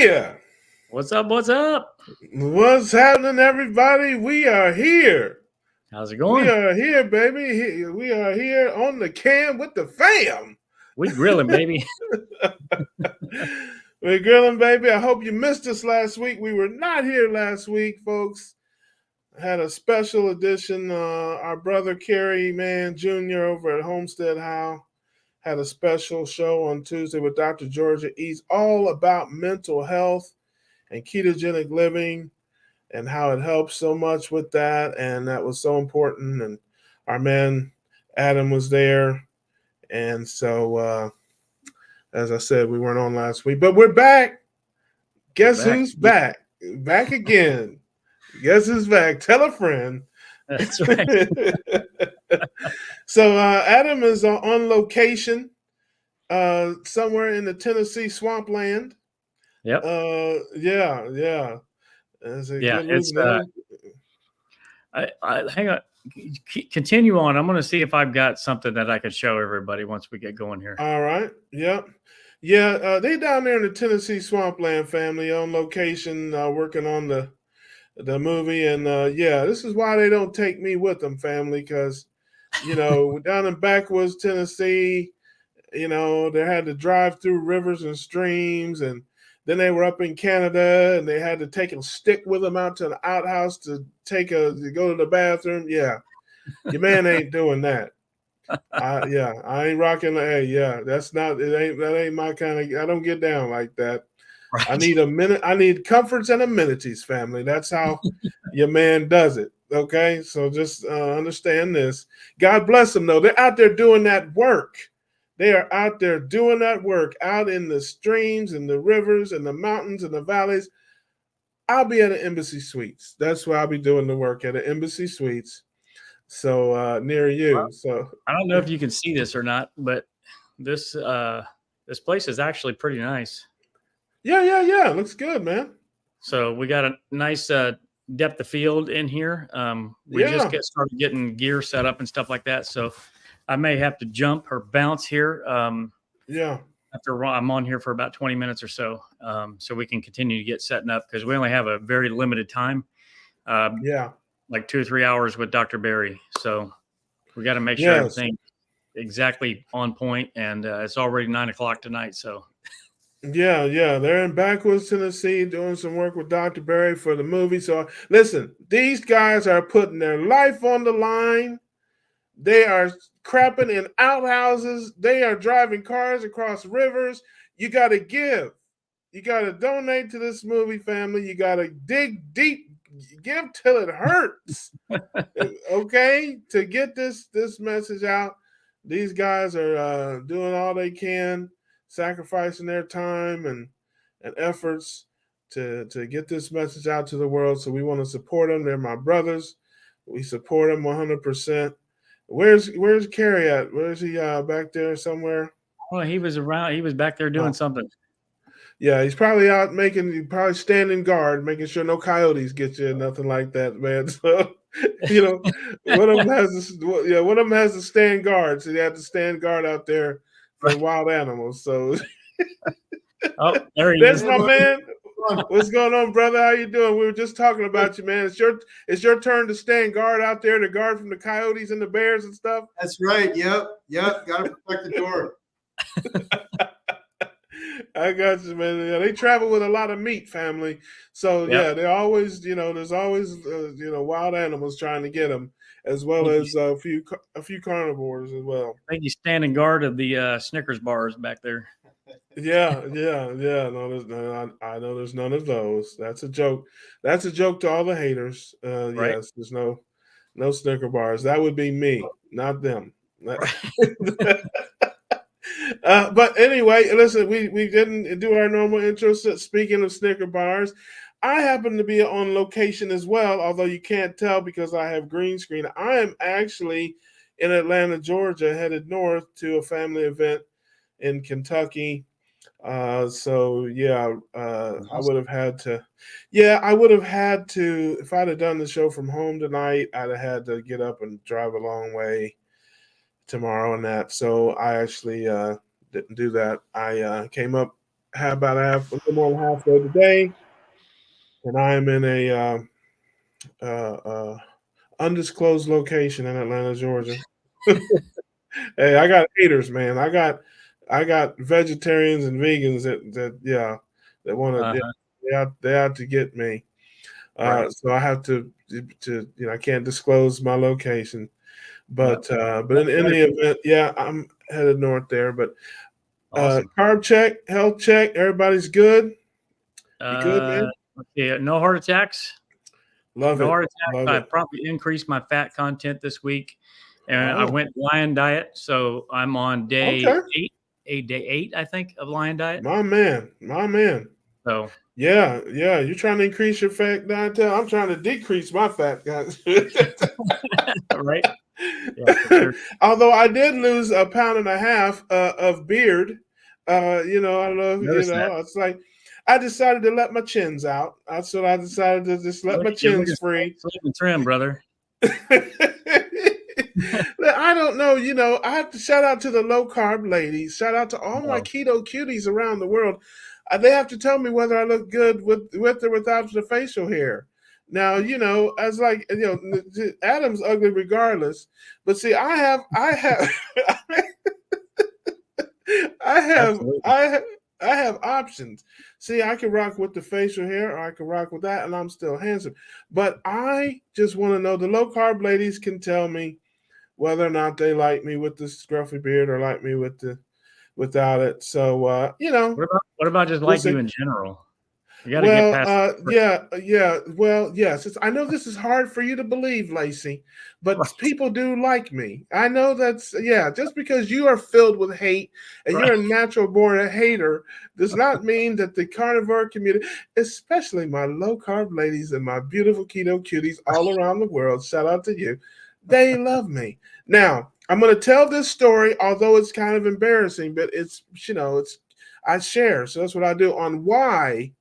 Hiya! What's up? What's up? What's happening, everybody? We are here. How's it We going? are here, baby. We are here on the cam with the fam. We grilling, baby. We're grilling, baby. I hope you missed us last week. We were not here last week, folks. Had a special edition. Our brother Kerry Jr. over at Homestead How had a special show on Tuesday with Dr. Georgia. He's all about mental health and ketogenic living and how it helps so much with that. And that was so important. And our man Adam was there. And so, as I said, we weren't on last week, but we're back. Guess who's back? Back again. Guess who's back? Tell a friend. That's right. So Adam is on location somewhere in the Tennessee swampland. Yep. Yeah. It's hang on. Continue on. I'm going to see if I've got something that I can show everybody once we get going here. All right. Yep. Yeah. They down there in the Tennessee swampland, family, on location, working on the movie. And this is why they don't take me with them, family, because down in backwoods Tennessee, they had to drive through rivers and streams, and then they were up in Canada and they had to take a stick with them out to the outhouse to go to the bathroom. Yeah. Your man ain't doing that. I ain't rocking. That ain't my kind of, I don't get down like that. Right. I need comforts and amenities, family. That's how your man does it. Okay. So just understand this. God bless them though. They're out there doing that work. They are out there doing that work out in the streams and the rivers and the mountains and the valleys. I'll be at an Embassy Suites. That's where I'll be doing the work, at an Embassy Suites. So near you. Well, so I don't know if you can see this or not, but this place is actually pretty nice. Yeah. Looks good, man. So we got a nice depth of field in here. We just started getting gear set up and stuff like that. So I may have to jump or bounce here. After I'm on here for about 20 minutes or so, so we can continue to get setting up, because we only have a very limited time. Like 2 or 3 hours with Dr. Berry. So we got to make sure everything exactly on point. And it's already 9:00 tonight. So. Yeah. They're in backwoods Tennessee doing some work with Dr. Berry for the movie. So listen, these guys are putting their life on the line. They are crapping in outhouses. They are driving cars across rivers. You got to give. You got to donate to this movie, family. You got to dig deep. Give till it hurts. Okay? To get this message out. These guys are doing all they can, sacrificing their time and efforts to get this message out to the world. So we want to support them. They're my brothers. We support them 100%. Where's Kerry at? Where is he? Back there somewhere? Well, he was around. He was back there doing something. Yeah, he's probably out probably standing guard, making sure no coyotes get you, nothing like that, man. So, one of them has to stand guard. So they have to stand guard out there for wild animals. So, there's my man. What's going on, brother? How you doing? We were just talking about you, man. It's your turn to stand guard out there, to guard from the coyotes and the bears and stuff. That's right. Yep. Got to protect the door. I got you, man. Yeah, they travel with a lot of meat, family. So they're always, there's always, wild animals trying to get them, as well as a few carnivores as well. I think he's standing guard of the Snickers bars back there. Yeah. No, I know there's none of those. That's a joke. That's a joke to all the haters. Right. Yes, there's no Snicker bars. That would be me, not them. But anyway, listen, we didn't do our normal intro. Speaking of Snicker bars, I happen to be on location as well, although you can't tell because I have green screen. I am actually in Atlanta, Georgia, headed north to a family event in Kentucky. I would have had to. Yeah, I would have had to. If I'd have done the show from home tonight, I'd have had to get up and drive a long way tomorrow and that. So I actually didn't do that. I came up about a little more than halfway today, and I am in a undisclosed location in Atlanta, Georgia. Hey, I got haters, man. I got vegetarians and vegans that want to Uh-huh. they out to get me. Right. So I have to I can't disclose my location, Yep. but in any event, yeah, I'm headed north there. But Awesome. carb check, health check, everybody's good. You good, man? Let's see, no heart attacks. Love No it, heart attacks. love I it. probably increased my fat content this week, and I Oh, went lion diet. So I'm on day okay, 8, day 8, I think, of lion diet. my man, my man. So Yeah, yeah. You're trying to increase your fat content. I'm trying to decrease my fat content. right. Yeah, for sure. Although I did lose a pound and a half of beard. I don't know if Notice that. it's like I decided to let my chins out. That's what I decided to just let my You're looking chins free. slim and trim, brother. I don't know. I have to shout out to the low carb ladies. Shout out to all my Oh, keto cuties around the world. They have to tell me whether I look good with or without the facial hair. Now, as like Adam's ugly regardless. But see, I have absolutely. I have I have options. See, I can rock with the facial hair, or I can rock with that, and I'm still handsome. But I just want to know, the low carb ladies can tell me whether or not they like me with the scruffy beard or like me without it. So What about just we'll like see. you in general? You got to get Well, past. yeah. Well, yes. I know this is hard for you to believe, Lacey, but Right. people do like me. I know that's Just because you are filled with hate and Right. you're a natural born hater does not mean that the carnivore community, especially my low carb ladies and my beautiful keto cuties all around the world, shout out to you, they love me. Now, I'm going to tell this story, although it's kind of embarrassing, but it's I share. So that's what I do on why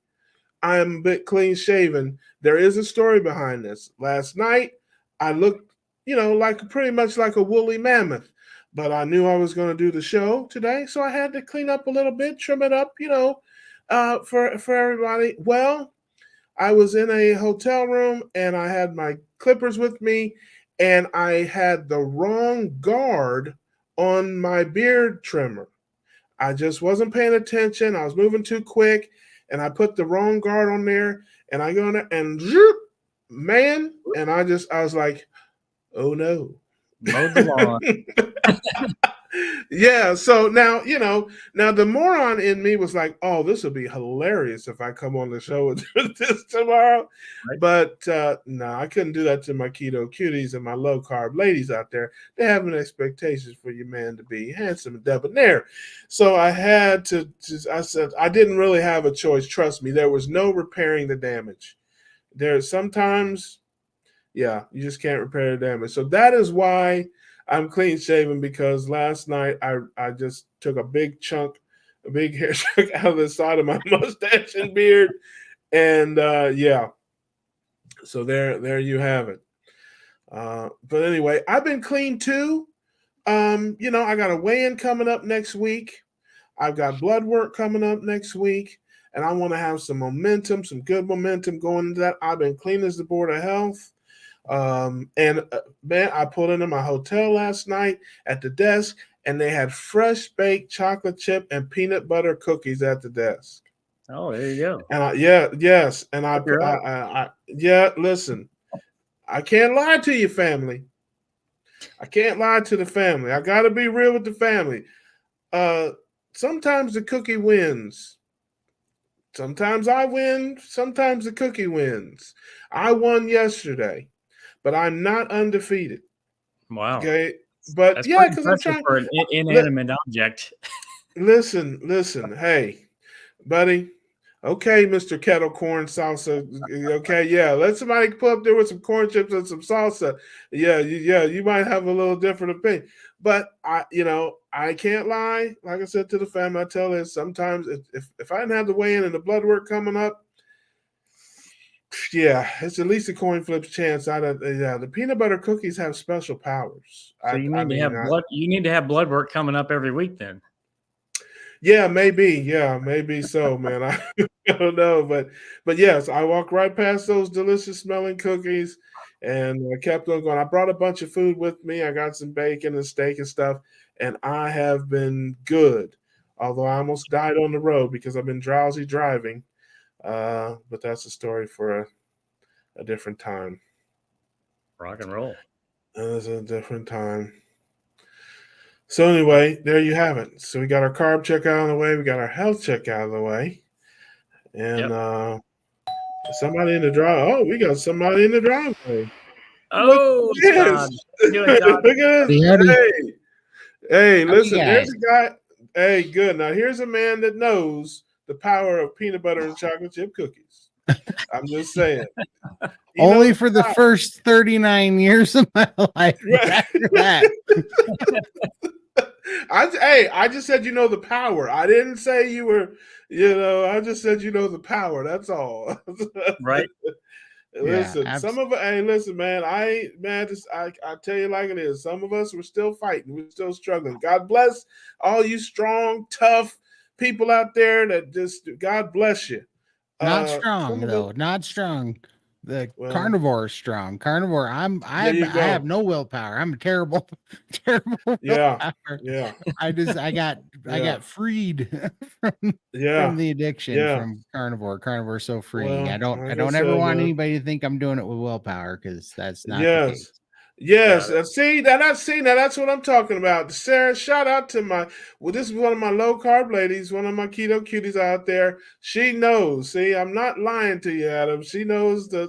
I'm a bit clean shaven. There is a story behind this. Last night, I looked, like pretty much like a woolly mammoth, but I knew I was going to do the show today, so I had to clean up a little bit, trim it up, for everybody. Well, I was in a hotel room and I had my clippers with me, and I had the wrong guard on my beard trimmer. I just wasn't paying attention. I was moving too quick, and I put the wrong guard on there. And I go in there and man, and I was like, oh no. Mowed the lawn. Yeah. So now, now the moron in me was like, oh, this would be hilarious if I come on the show and do this tomorrow. Right. But no, I couldn't do that to my keto cuties and my low carb ladies out there. They have an expectations for your man to be handsome and debonair. So I had to I said, I didn't really have a choice. Trust me, there was no repairing the damage. There's sometimes, yeah, you just can't repair the damage. So that is why I'm clean shaven, because last night I just took a big hair chunk out of the side of my mustache and beard, and so there you have it. But anyway, I've been clean too. I got a weigh-in coming up next week. I've got blood work coming up next week, and I want to have some momentum, some good momentum going into that. I've been clean as the board of health. And man, I pulled into my hotel last night at the desk, and they had fresh baked chocolate chip and peanut butter cookies at the desk. Oh, there you go. And yes, and You're up. listen, I can't lie to you, family. I can't lie to the family. I got to be real with the family. Sometimes the cookie wins. Sometimes I win. Sometimes the cookie wins. I won yesterday, but I'm not undefeated. Wow. Okay, but That's yeah, pretty because I'm impressive trying. for an inanimate object. Listen. Hey, buddy. Okay, Mr. Kettle Corn Salsa. Okay, yeah. Let somebody pull up there with some corn chips and some salsa. Yeah, you might have a little different opinion. But I can't lie. Like I said to the family, I tell this sometimes if I didn't have the weigh in and the blood work coming up, yeah, it's at least a coin flip chance. The peanut butter cookies have special powers. So you need to have blood. You need to have blood work coming up every week then. Yeah, maybe. Yeah, maybe so, man. I don't know, but yes, I walked right past those delicious smelling cookies, and I kept on going. I brought a bunch of food with me. I got some bacon and steak and stuff, and I have been good. Although I almost died on the road because I've been drowsy driving. But that's a story for a different time. Rock and roll. That's a different time. So anyway, there you have it. So we got our carb check out of the way. We got our health check out of the way. And somebody in the drive. Oh, we got somebody in the driveway. Look Oh, at Todd. this. You doing, Todd? Look at this. Hey, hey, How you listen, there's guys? a guy. Hey, good. Now here's a man that knows the power of peanut butter and chocolate chip cookies. I'm just saying. He Only knows for the power. first 39 years of my life. Right. After that, I just said you know the power. I didn't say you were, I just said you know the power. That's all. Right. Listen, Yeah, hey, listen, man. I tell you like it is. Some of us we're still fighting. We're still struggling. God bless all you strong, tough people out there that just God bless you. not Some strong of though. us, Not strong. The well, carnivore is strong. Carnivore. there you I have go. no willpower. I'm a terrible, terrible Yeah, willpower. yeah, I yeah, got freed from yeah, the addiction yeah. from carnivore. Carnivore is so freeing. Well, like I I don't ever said, want man. anybody to think I'm doing it with willpower because that's not the Yes. case. Yes. Yeah. See, now that's what I'm talking about. Sarah, shout out to this is one of my low carb ladies, one of my keto cuties out there. She knows. See, I'm not lying to you, Adam. She knows the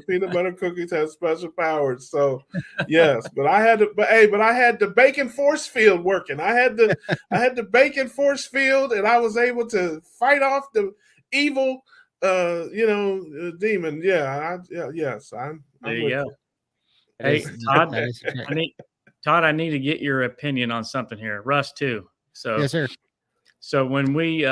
peanut butter cookies have special powers. So yes, but I had the bacon force field working. I had the bacon force field and I was able to fight off the evil demon. Yes, There I'm you with go. you. Hey, Todd, That is correct. I need to get your opinion on something here. Russ too. Yes, sir. So when we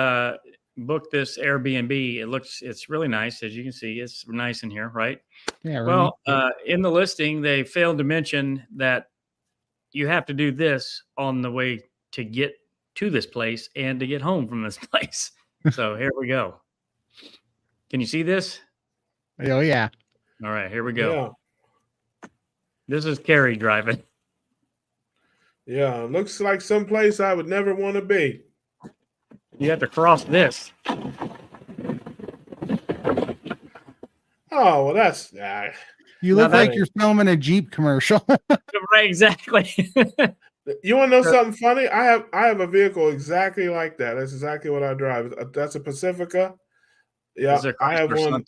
booked this Airbnb, it's really nice. As you can see, it's nice in here, right? Yeah. Well, in the listing, they failed to mention that you have to do this on the way to get to this place and to get home from this place. So here we go. Can you see this? Oh yeah. All right, here we go. Yeah. This is Carrie driving. Yeah. Looks like someplace I would never want to be. You have to cross this. Oh, well, that's You Now look that like ain't- you're filming a Jeep commercial. Right, exactly. you want to know something funny? I have a vehicle exactly like that. That's exactly what I drive. That's a Pacifica. Yeah, It's a I have Chrysler one. something.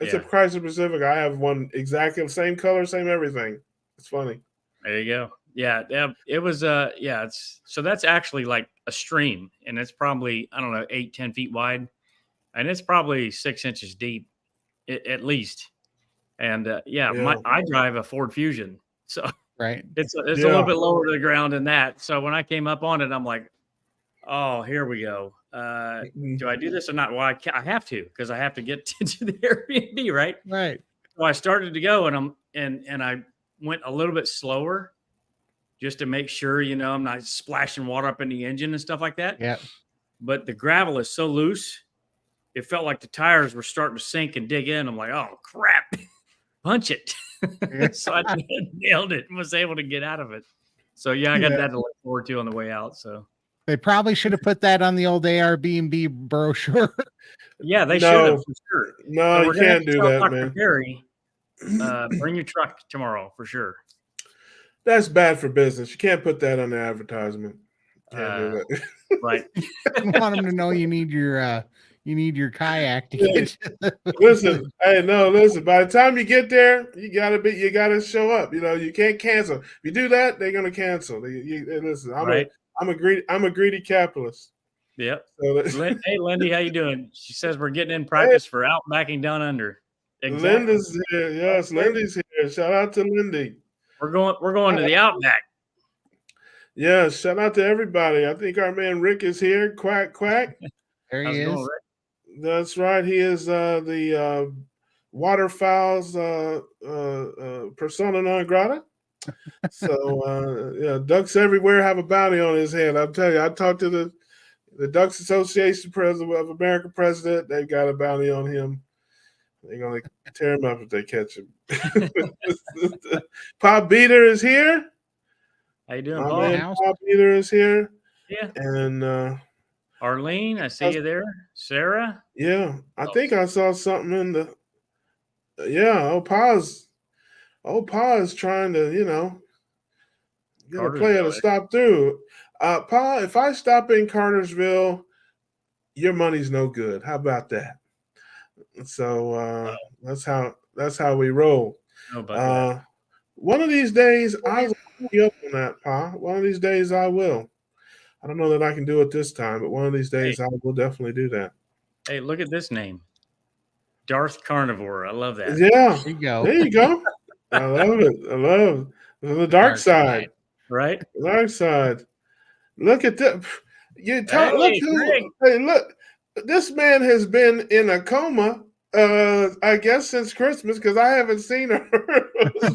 It's Yeah. a Chrysler Pacifica. I have one exactly the same color, same everything. It's funny. There you go. Yeah, it was so that's actually like a stream, and it's probably, I don't know, 8-10 feet wide, and it's probably 6 inches deep at least. And I drive a Ford Fusion, so Right. it's a little bit lower to the ground than that. So when I came up on it, I'm like, oh, here we go. Do I do this or not? Well, I have to, because I have to get to the Airbnb, right? Right. So I started to go, and I went a little bit slower, just to make sure, I'm not splashing water up in the engine and stuff like that. Yeah. But the gravel is so loose, it felt like the tires were starting to sink and dig in. I'm like, oh crap, punch it. So I nailed it and was able to get out of it. So yeah, I got that to look forward to on the way out. So They probably should have put that on the old Airbnb brochure. yeah, they should have for sure. No, you can't do that, man. Gary, bring your truck tomorrow for sure. That's bad for business. You can't put that on the advertisement. Can't do that. Right. I want them to know you need your kayak to get Listen, listen. By the time you get there, you gotta show up. You can't cancel. If you do that, they're gonna cancel. Listen, I'm a greedy capitalist. Yep. So Hey, Lindy, how you doing? She says we're getting in practice for Outbacking Down Under. Exactly. Linda's here. Yes, Lindy's here. Shout out to Lindy. We're going to the Outback. Yeah, shout out to everybody. I think our man Rick is here. Quack quack. There How's he it going, is. Rick? That's right. He is the waterfowl's persona non grata. So ducks everywhere have a bounty on his head. I'm telling you, I talked to the Ducks Association president of America president. They've got a bounty on him. They're gonna tear him up if they catch him. Pop Beater is here. How you doing, My Paul? man Pop Beater is here. Yeah. And Arlene, I see you there. Sarah. Yeah, I think I saw something in the. Yeah, Pa is trying to, get a player to stop through. Pa, if I stop in Cartersville, your money's no good. How about that? So that's how we roll. One of these days I will be up on that, Pa. One of these days I will. I don't know that I can do it this time, but one of these days I will definitely do that. Hey, look at this name. Darth Carnivore. I love that. Yeah. There you go. There you go. I love it. I love the dark side. Right? Dark side. Look at that. Look, this man has been in a coma, I guess since Christmas, because I haven't seen her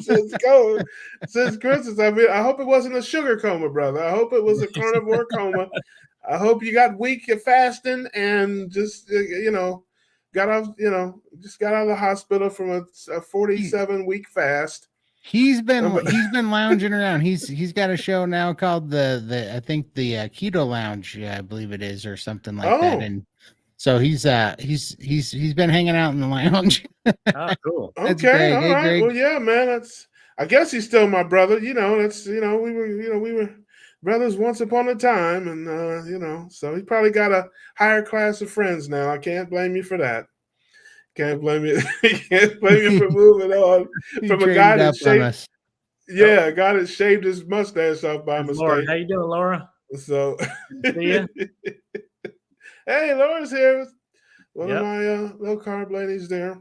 since Christmas. I hope it wasn't a sugar coma, brother. I hope it was a carnivore coma. I hope you got weak fasting and just got out of the hospital from a 47-week fast. He's been lounging around. He's got a show now called the I think the Keto Lounge, I believe it is, or something like that. And so he's been hanging out in the lounge. Oh, cool. Okay, all right. Well, yeah, man. I guess he's still my brother. We were brothers once upon a time, and so he probably got a higher class of friends now. I can't blame you for that. Can't blame you. Can't blame you for moving on from a guy that shaved. Yeah, a guy that shaved his mustache off by mistake. Laura, how you doing, Laura? So, see ya. Hey, Laura's here. One of my low carb ladies there.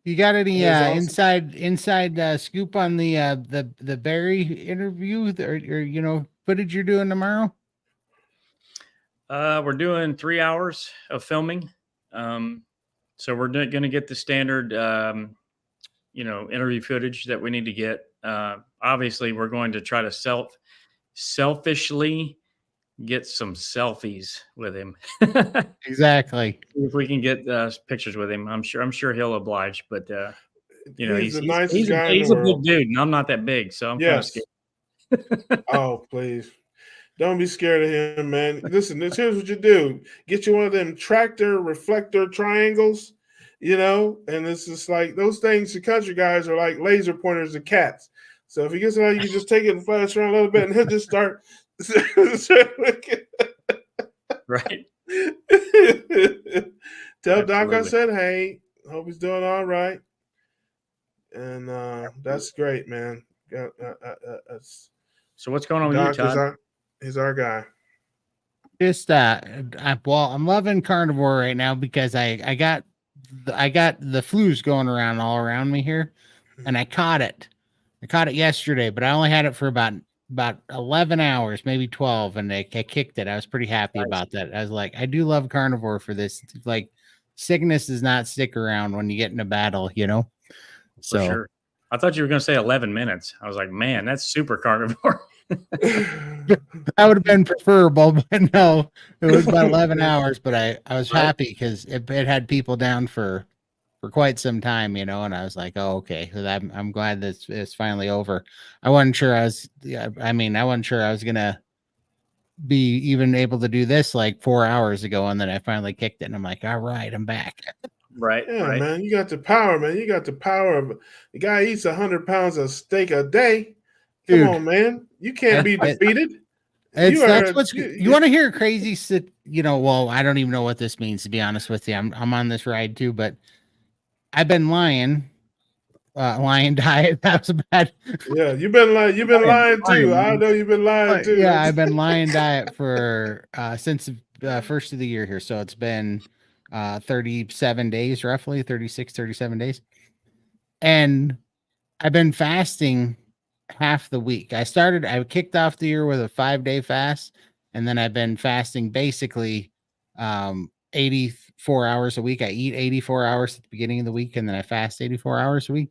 You got any inside scoop on the Barry interview or footage you're doing tomorrow? We're doing 3 hours of filming. So we're going to get the standard, interview footage that we need to get. Obviously, we're going to try to selfishly get some selfies with him. Exactly. If we can get pictures with him, I'm sure he'll oblige. But he's the nicest guy in the world. He's a big dude, and I'm not that big, so I'm kind of scared. Oh, please. Don't be scared of him, man. Listen, here's what you do. Get you one of them tractor reflector triangles, and it's just like those things the country guys are like laser pointers to cats. So if he gets it out, you can just take it and flash around a little bit and he'll just start. Right. Tell Doc I said, hey, hope he's doing all right. And that's great, man. So what's going on with Doc you, Todd? He's our guy. Just I'm loving carnivore right now because I got the flu's going around all around me here, and I caught it. I caught it yesterday, but I only had it for about 11 hours, maybe 12, and I kicked it. I was pretty happy about that. I was like, I do love carnivore for this. It's like sickness does not stick around when you get in a battle, So for sure. I thought you were going to say 11 minutes. I was like, man, that's super carnivore. That would have been preferable, but no, it was about 11 hours. But I was happy because it had people down for quite some time, and I was like, oh, okay. I'm glad that it's finally over. I wasn't sure I was gonna be even able to do this like 4 hours ago, and then I finally kicked it, and I'm like, all right, I'm back. Right. Yeah, right. man. You got the power, man. You got the power of the guy eats 100 pounds of steak a day. Come on, man. You can't be defeated. You want to hear crazy well, I don't even know what this means, to be honest with you. I'm on this ride too, but I've been lying diet. That was bad. Yeah, you've been lying too. I know you've been lying too. Yeah, I've been lying diet for since the first of the year here. So it's been 37 days, roughly 36, 37 days. And I've been fasting half the week. I kicked off the year with a 5-day fast, and then I've been fasting basically 84 hours a week. I eat 84 hours at the beginning of the week, and then I fast 84 hours a week.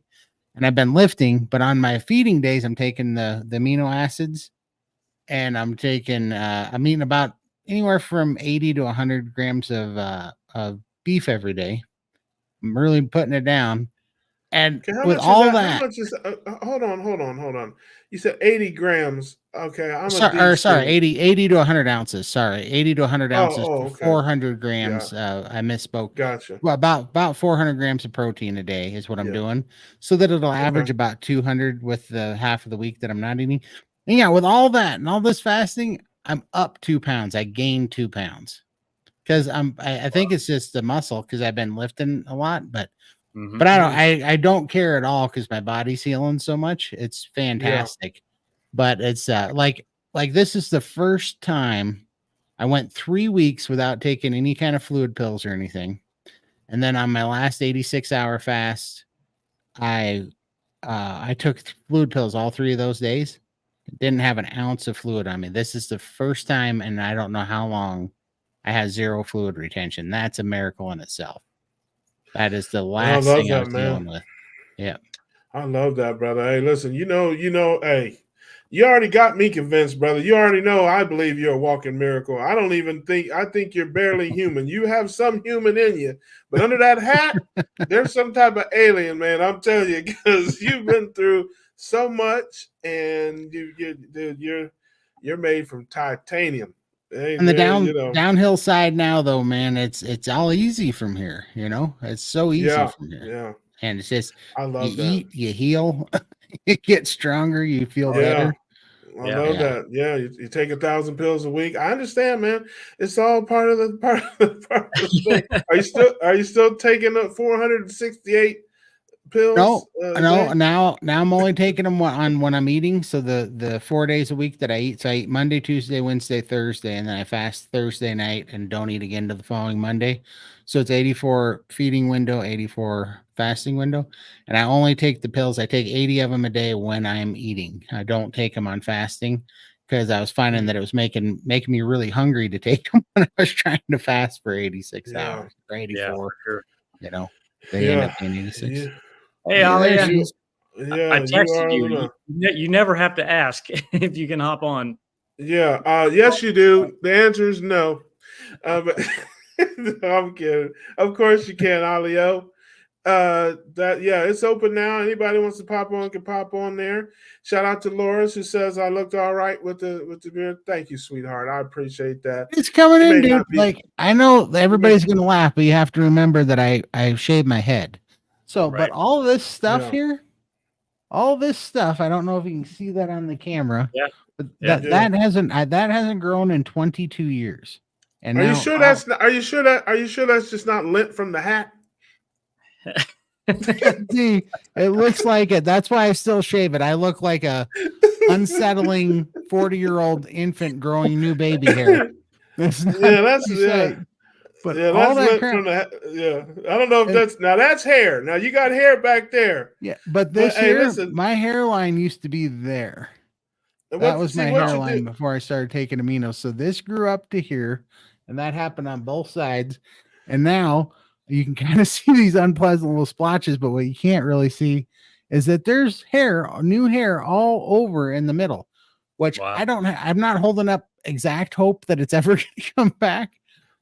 And I've been lifting, but on my feeding days, I'm taking the amino acids, and I'm eating about anywhere from 80 to 100 grams of beef every day. I'm really putting it down. And Okay, how with much is all that? How that, much is? Hold on. You said 80 grams. Okay, I'm a sorry, DC. 80 to 100 ounces. Sorry, 80 to 100 ounces for Okay. 400 Yeah, grams. I misspoke. gotcha. Well, about 400 grams of protein a day is what I'm Yeah. doing, so that it'll Okay. average about 200 with the half of the week that I'm not eating. And yeah, with all that and all this fasting, I'm up 2 pounds. I gained 2 pounds because I think it's just the muscle because I've been lifting a lot, but Mhm. I don't care at all because my body's healing so much. It's Yeah. fantastic. But it's like this is the first time I went 3 weeks without taking any kind of fluid pills or anything. And then on my last 86-hour fast, I took fluid pills all 3 of those days. Didn't have an ounce of fluid on me. This is the first time, and I don't know how long I had zero fluid retention. That's a miracle in itself. That is the I last love thing I that, was dealing man. with. Yeah. I love that, brother. Hey, listen, hey, you already got me convinced, brother. You already know I believe you're a walking miracle. I think you're barely human. You have some human in you, but under that hat, there's some type of alien, man. I'm telling you, because you've been through so much, and dude, you're made from titanium. Hey, And the there, you know, downhill side now though, man, it's all easy from here, you know? It's so easy yeah, from here. yeah. And it's just I you love that. eat, you heal, you get stronger, you feel Yeah. better. I Yeah. love Yeah. that. Yeah, you take 1,000 pills a week. I understand, man. It's all part of the part of the thing. Are you still taking the 468 pills No, a day? now I'm only taking them on when I'm eating. So the 4 days a week that I eat. So I eat Monday, Tuesday, Wednesday, Thursday, and then I fast Thursday night and don't eat again to the following Monday. So it's 84 feeding window, 84 fasting window. And I only take the pills. I take 80 of them a day when I'm eating. I don't take them on fasting because I was finding that it was making me really hungry to take them when I was trying to fast for 86 Yeah, hours or Yeah, for 84, sure. you know. They end yeah, up being 86. yeah, Hey, Yeah, Ollie, there she you, is. I yeah. You texted are you. the You never have to ask if you can hop on. yeah. Yes, you do. The answer is no. But I'm kidding. Of course you can, Alio. That yeah, it's open now. Anybody wants to pop on can pop on there. Shout out to Laura who says I looked all right with the beard. Thank you, sweetheart. I appreciate that. It's coming You in, may dude. not be Like I know that you may everybody's gonna laugh, but you have to remember that I shaved my head. So, but Right. all this stuff yeah, here, all this stuff, I don't know if you can see that on the camera, Yeah. but Yeah. that hasn't grown in 22 years. And Are you now sure that's not, are you sure that's just not lint from the hat? see, it looks like it. That's why I still shave it. I look like a unsettling 40-year-old infant growing new baby hair. It's not a Yeah, that's pretty yeah. sight. But Yeah, all that's that lit crap. from the yeah. I don't know if And that's hair. Now you got hair back there. yeah, but But this hey, here, listen, my hairline used to be there. That was my what you do. hairline before I started taking aminos. So this grew up to here, and that happened on both sides. And now you can kind of see these unpleasant little splotches, but what you can't really see is that there's new hair all over in the middle, which Wow. I'm not holding up exact hope that it's ever going to come back,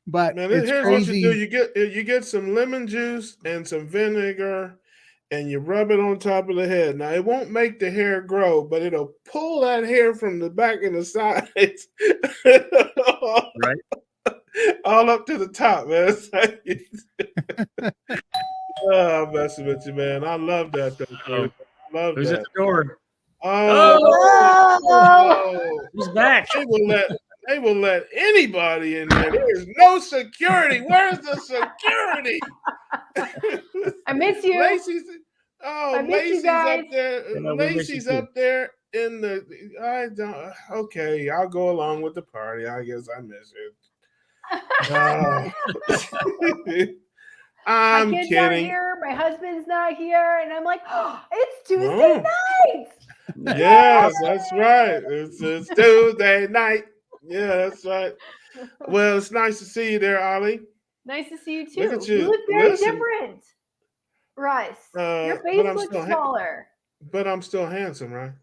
but Man, it's here's what you do. crazy. You get some lemon juice and some vinegar and you rub it on top of the head. Now it won't make the hair grow, but it'll pull that hair from the back and the sides Right. all up to the top, man. It's like, oh, I'm messing with you, man. I love that though, Oh, Chris. I love who's at that. the door? Oh, Oh, oh, he's back. they will let anybody in there. There's no security. Where's the security? I miss you. Lacey's I miss you Lacey's up guys. there. Yeah, we miss you Lacey's too. up there in the I don't okay, I'll go along with the party. I guess I miss it. My I'm kids aren't kidding. here. My husband's not here, and I'm like, oh, it's Tuesday Oh, night. yes, that's right. It's Tuesday night. Yeah, that's right. Well, it's nice to see you there, Ollie. Nice to see you Look too. at You you. look very Listen, different, Russ. Your but face looks smaller. but I'm still handsome, right?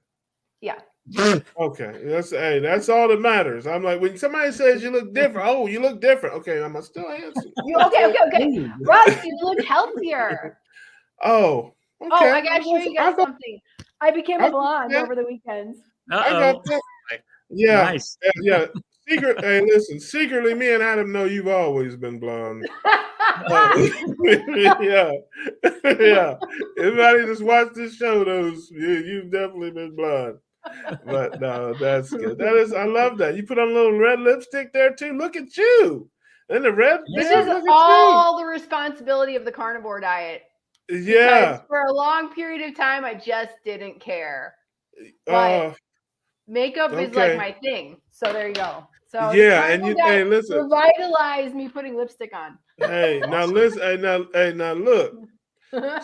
Yeah. Okay, that's all that matters. I'm like, when somebody says you look different, oh, you look different. Okay, am I still handsome? Okay. Russ, you look healthier. Oh, okay. Oh, I gotta show you guys something. I became a blonde over the weekends. I got that. Yeah, Nice. yeah. Hey, listen. Secretly, me and Adam know you've always been blonde. Yeah. Everybody just watch this show knows you've definitely been blonde. But no, that's good. I love that. You put on a little red lipstick there too. Look at you. And the red This bib, is all the responsibility of the carnivore diet. Yeah. Because for a long period of time, I just didn't care. But makeup is like my thing. So there you go. So yeah, and hey, listen, revitalize me putting lipstick on. Hey, now listen, now look.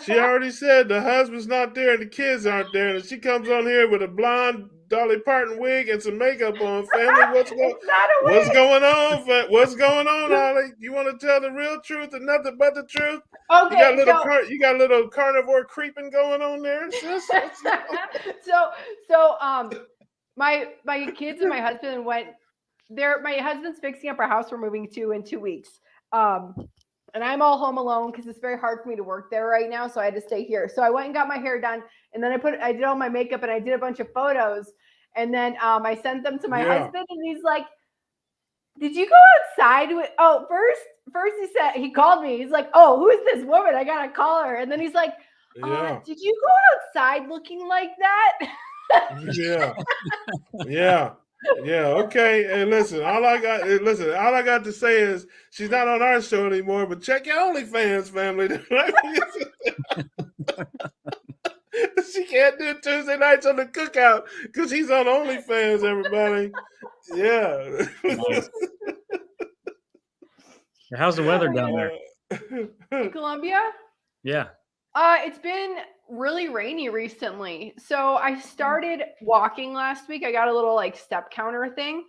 She already said the husband's not there and the kids aren't there, and she comes on here with a blonde Dolly Parton wig and some makeup on. Family, what's going on? What's going on, Ollie? You want to tell the real truth and nothing but the truth? Okay, you got a little carnivore creeping going on there, sis. My kids and my husband went there. My husband's fixing up our house we're moving to in 2 weeks. And I'm all home alone because it's very hard for me to work there right now. So I had to stay here. So I went and got my hair done, and then I did all my makeup and I did a bunch of photos. And then I sent them to my husband, and he's like, "Did you go outside with?" Oh, first he called me. He's like, "Oh, who is this woman? I gotta call her." And then he's like, "Did you go outside looking like that?" Yeah. Okay. And listen, all I got to say is she's not on our show anymore. But check your OnlyFans, family. She can't do Tuesday nights on the Cookout because he's on OnlyFans. Everybody. Yeah. Nice. How's the weather down there? In Columbia? Yeah. It's been really rainy recently. So I started walking last week. I got a little like step counter thing,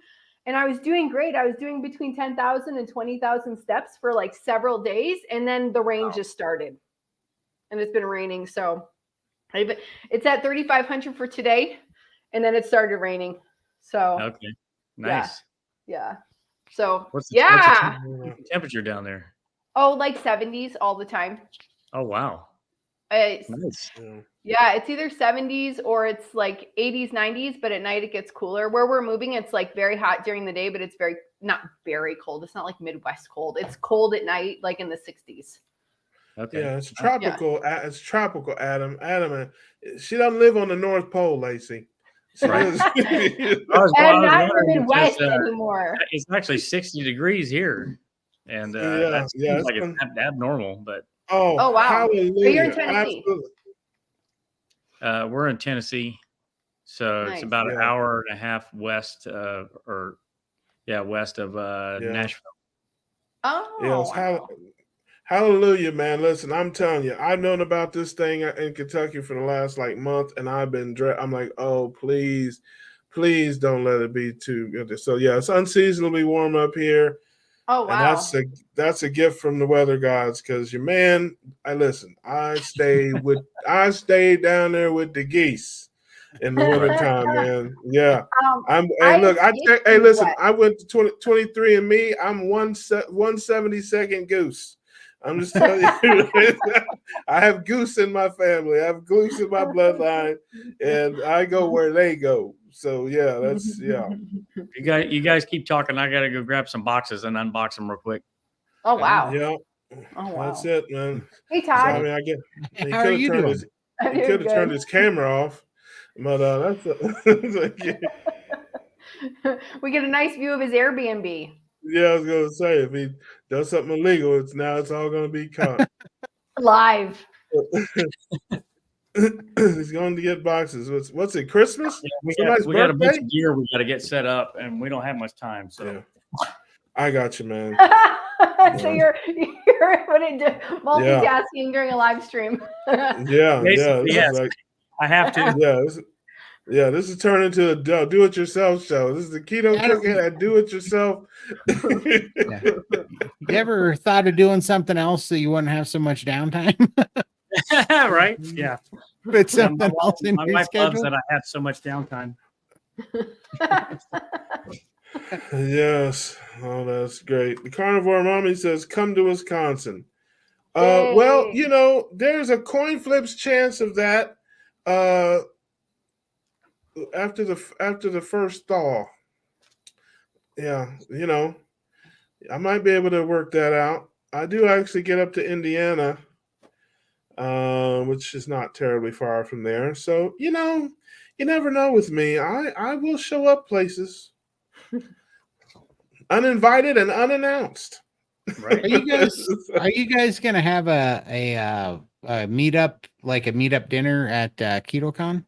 and I was doing great. I was doing between 10,000 and 20,000 steps for like several days. And then the rain just started, and it's been raining. So it's at 3,500 for today. And then it started raining. So, okay. Nice. Yeah. So what's the temperature down there? Oh, like 70s all the time. Oh, wow. Nice. Yeah, it's either 70s or it's like 80s, 90s, but at night it gets cooler. Where we're moving, it's like very hot during the day, but it's not very cold. It's not like Midwest cold. It's cold at night, like in the 60s. Okay. Yeah, it's tropical. Yeah. It's tropical, Adam. Adam, she doesn't live on the North Pole, Lacey. Right. I'm not in the Midwest anymore. It's actually 60 degrees here. And that seems like it's abnormal, but oh wow. Hallelujah. But you're in Tennessee. We're in Tennessee. So it's about an hour and a half west west of Nashville. Oh. Yes, wow. Hallelujah, man. Listen, I'm telling you, I've known about this thing in Kentucky for the last month, and I'm like, oh, please don't let it be too good. So yeah, it's unseasonably warm up here. Oh wow. And that's a gift from the weather gods, because your man, I stayed down there with the geese in the wintertime, man. Yeah. I went to 23andMe. I'm 172nd goose. I'm just telling you, I have goose in my family. I have goose in my bloodline, and I go where they go. So yeah. You guys keep talking. I gotta go grab some boxes and unbox them real quick. Oh wow. Yeah. Oh wow. That's it, man. Hey Todd. Sorry, How are you doing? He could have turned his camera off, but we get a nice view of his Airbnb. Yeah, I was gonna say, if he does something illegal, it's all gonna be caught live. He's going to get boxes. What's it? Christmas? Yeah, we got a bunch of gear we got to get set up, and we don't have much time. So yeah. I got you, man. So you're multitasking during a live stream. Yeah. Yes, I have to. Yeah, this is turning into a do-it-yourself show. This is the Keto Cooking at do-it-yourself. You ever thought of doing something else so you wouldn't have so much downtime? Right? Yeah. But something else in my your wife schedule? loves that I have so much downtime. Yes. Oh, that's great. The carnivore mommy says, "Come to Wisconsin." Well, Yay. there's a coin flips chance of that. Uh, after the first thaw. Yeah, I might be able to work that out. I do actually get up to Indiana, which is not terribly far from there. So, you never know with me. I will show up places uninvited and unannounced. Right. Are you guys gonna have a meetup, like a meetup dinner at KetoCon?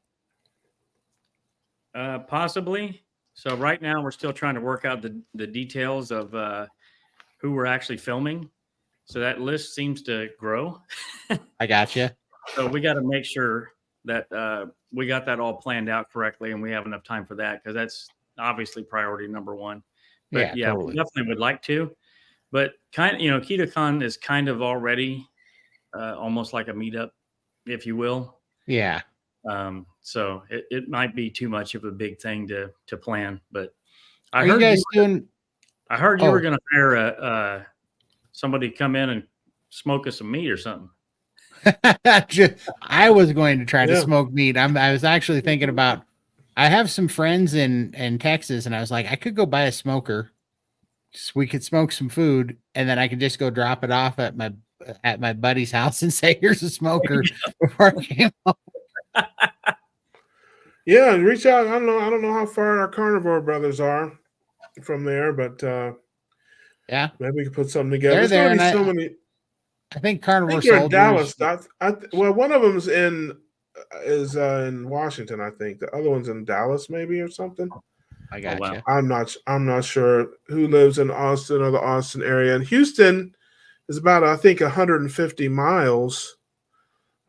Possibly. So right now we're still trying to work out the details of who we're actually filming. So that list seems to grow. I gotcha. So we got to make sure that we got that all planned out correctly, and we have enough time for that, because that's obviously priority number one. But yeah, totally. we definitely would like to. But KetoCon is kind of already almost like a meetup, if you will. Yeah. So it might be too much of a big thing to plan. But Are you guys doing? I heard you Oh. were going to hire somebody to come in and smoke us some meat or something. I was going to try to Yeah. smoke meat. I was actually thinking about. I have some friends in Texas, and I was like, I could go buy a smoker. So we could smoke some food, and then I could just go drop it off at my buddy's house and say, "Here's a smoker." Before I came home. Yeah, reach out. I don't know how far our carnivore brothers are from there, but Yeah, maybe we could put something together. they're There's there, going to and be so many. I think I Carnivore think you're in Soldiers. Dallas. Well, one of them is in Washington. I think the other one's in Dallas, maybe, or something. I Oh, wow. gotcha. I'm not sure who lives in Austin or the Austin area. And Houston is about, I think, 150 miles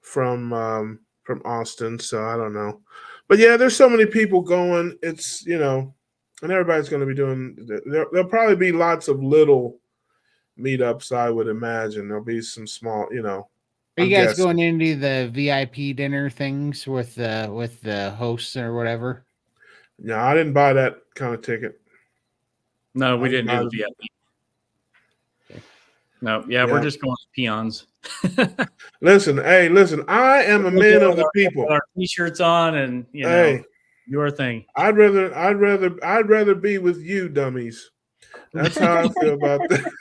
from Austin. So I don't know, but yeah, there's so many people going. It's and everybody's going to be doing. There'll probably be lots of little meetups. I would imagine there'll be some small. Are you I'm guys guessing. going into the VIP dinner things with the hosts or whatever? No, I didn't buy that kind of ticket. No, we didn't do I'm- the VIP. No, yeah, we're Yeah. just going as peons. Listen, I am a man of the people. With our t-shirts on, and Hey, your thing. I'd rather be with you, dummies. That's how I feel about that.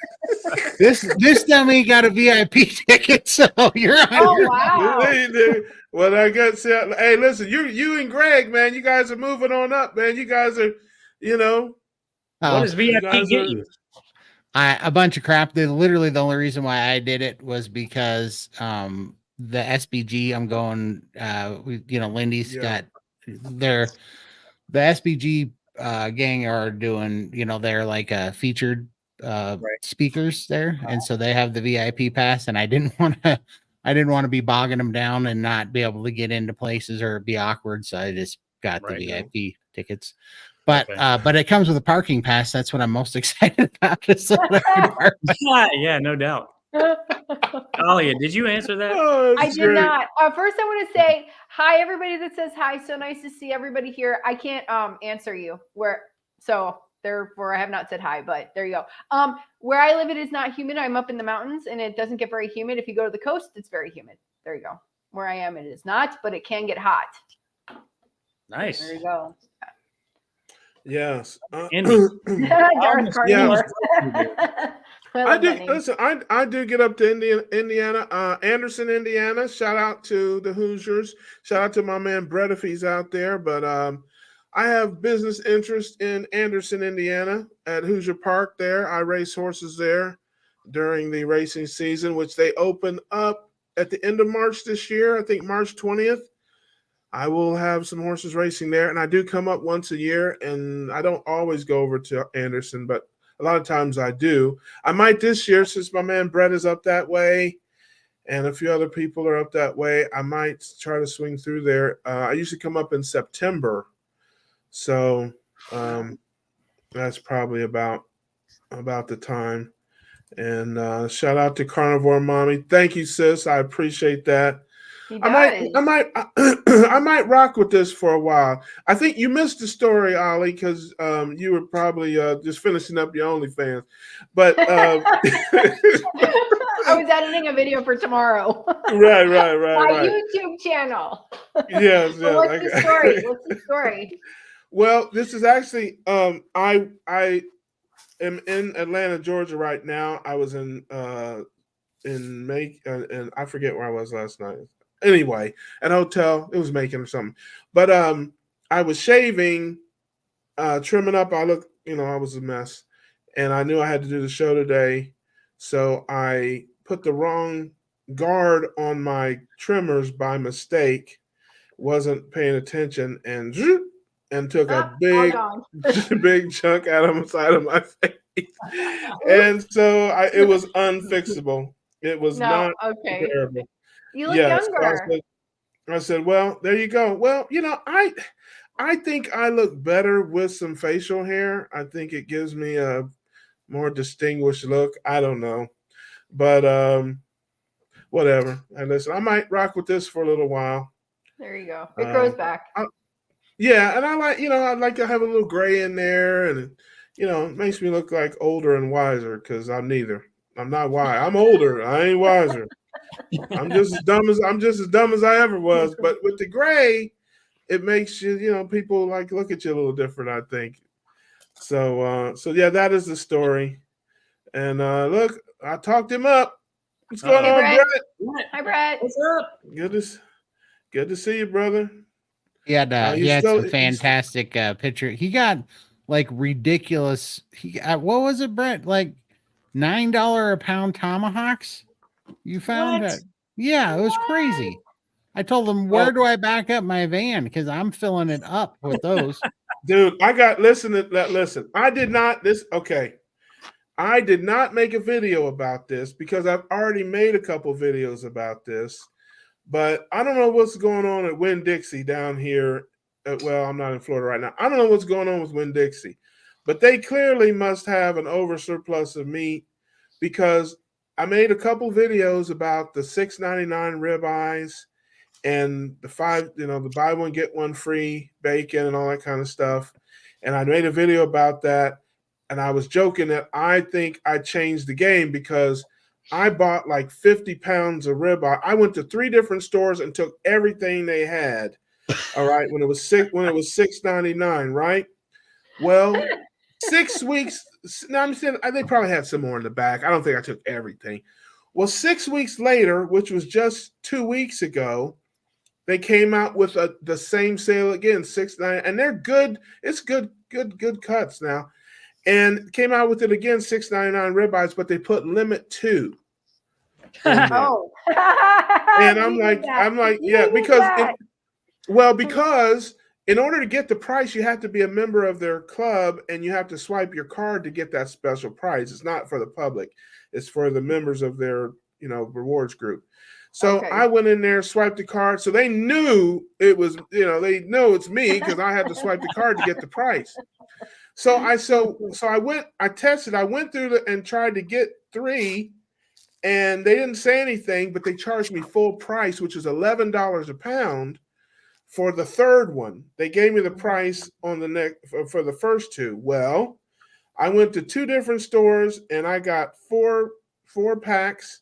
This dummy got a VIP ticket, so you're on. Oh your- wow. Well, I guess. Hey, listen, you and Greg, man, you guys are moving on up, man. You guys are, What does VIP guys get are- you? A bunch of crap. Literally, the only reason why I did it was because the SBG. I'm going. Lindy's Yeah. got the SBG gang are doing. They're like featured speakers there, and so they have the VIP pass. And I didn't want to be bogging them down and not be able to get into places or be awkward. So I just got the VIP tickets. But but it comes with a parking pass. That's what I'm most excited about. So that I can park. Yeah, no doubt. Alia, did you answer that? Oh, I that's did great. not. First, I want to say hi, everybody that says hi. So nice to see everybody here. I can't answer you therefore I have not said hi, but there you go. Where I live, it is not humid. I'm up in the mountains, and it doesn't get very humid. If you go to the coast, it's very humid. There you go. Where I am, it is not, but it can get hot. Nice. There you go. Yes. Andy. Darth Carnivore. I I love do that name. listen. I do get up to Indiana, Anderson, Indiana. Shout out to the Hoosiers. Shout out to my man Brett if he's out there. But I have business interest in Anderson, Indiana, at Hoosier Park. There, I race horses there during the racing season, which they open up at the end of March this year. I think March 20th. I will have some horses racing there, and I do come up once a year. And I don't always go over to Anderson, but a lot of times I do. I might this year, since my man Brett is up that way and a few other people are up that way, I might try to swing through there. I usually come up in September. So that's probably about the time. And shout out to Carnivore Mommy. Thank you, sis. I appreciate that. He I might, does. I might, I might rock with this for a while. I think you missed the story, Ollie, because you were probably just finishing up your OnlyFans. But I was editing a video for tomorrow. right. My YouTube channel. Yes, But what's the story? What's the story? Well, this is actually I am in Atlanta, Georgia right now. I was in and I forget where I was last night. Anyway, at a hotel, it was Macon or something. But I was shaving, trimming up. I looked, I was a mess, and I knew I had to do the show today, so I put the wrong guard on my trimmers by mistake. Wasn't paying attention and took a All big gone. big chunk out of the side of my face, and so it was unfixable. It was No, not okay. terrible. You look Yes, so younger. I said, well, there you go. Well, I think I look better with some facial hair. I think it gives me a more distinguished look. I don't know, but whatever. And listen, I might rock with this for a little while. There you go. It grows back. Yeah, and I like to have a little gray in there, and it makes me look like older and wiser because I'm neither. I'm not wise. I'm older. I ain't wiser. I'm just as dumb as I ever was. But with the gray, it makes people like look at you a little different, I think. So yeah, that is the story. And look, I talked him up. What's going Hey, on, Brett. Brett? Hi, Brett. What's up? Good to see you, brother. He had You some fantastic picture. He got like ridiculous. What was it, Brett? Like $9 a pound tomahawks. You found What? it? Yeah, it was crazy. I told him, where do I back up my van? Because I'm filling it up with those. Dude, listen. I did not make a video about this because I've already made a couple videos about this. But I don't know what's going on at Winn-Dixie down here. Well, I'm not in Florida right now. I don't know what's going on with Winn-Dixie, but they clearly must have an oversurplus of meat because I made a couple videos about the $6.99 ribeyes and the buy one get one free bacon and all that kind of stuff. And I made a video about that, and I was joking that I think I changed the game because I bought like 50 pounds of ribeye. I went to 3 different stores and took everything they had. All right, when it was $6.99, right? Well, 6 weeks. Now I'm saying they probably had some more in the back. I don't think I took everything. Well, 6 weeks later, which was just 2 weeks ago, they came out with the same sale again, $6.99, and they're good. It's good cuts now, and came out with it again, $6.99 ribeyes, but they put limit 2. Oh. And I'm like, yeah, because in order to get the price, you have to be a member of their club and you have to swipe your card to get that special price. It's not for the public. It's for the members of their, rewards group. So Okay. I went in there, swiped the card. So they knew it was, they know it's me because I had to swipe the card to get the price. So I tested, I went through and tried to get 3. And they didn't say anything, but they charged me full price, which is $11 a pound for the third one. They gave me the price on the neck for the first 2. Well, I went to 2 different stores and I got four packs,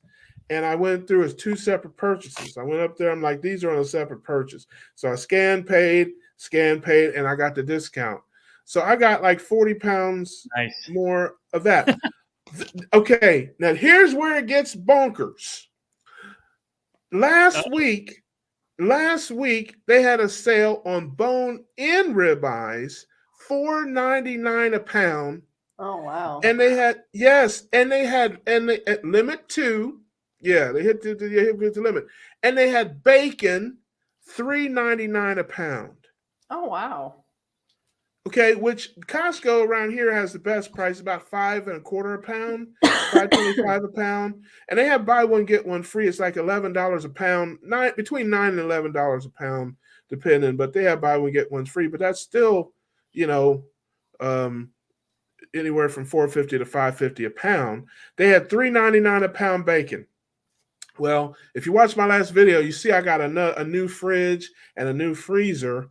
and I went through as 2 separate purchases. I went up there. I'm like, these are on a separate purchase. So I scanned, paid, and I got the discount. So I got like 40 pounds more of that. Okay, now here's where it gets bonkers. Last week they had a sale on bone-in ribeyes, $4.99 a pound. Oh wow! And they had at limit 2. Yeah, they hit the limit, and they had bacon, $3.99 a pound. Oh wow! Okay, which Costco around here has the best price, about $5.25 a pound, $5.25 a pound, and they have buy one get one free. It's like $11 a pound, between $9 and $11 a pound, depending. But they have buy one get one free. But that's still, anywhere from $4.50 to $5.50 a pound. They had $3.99 a pound bacon. Well, if you watch my last video, you see I got a new fridge and a new freezer.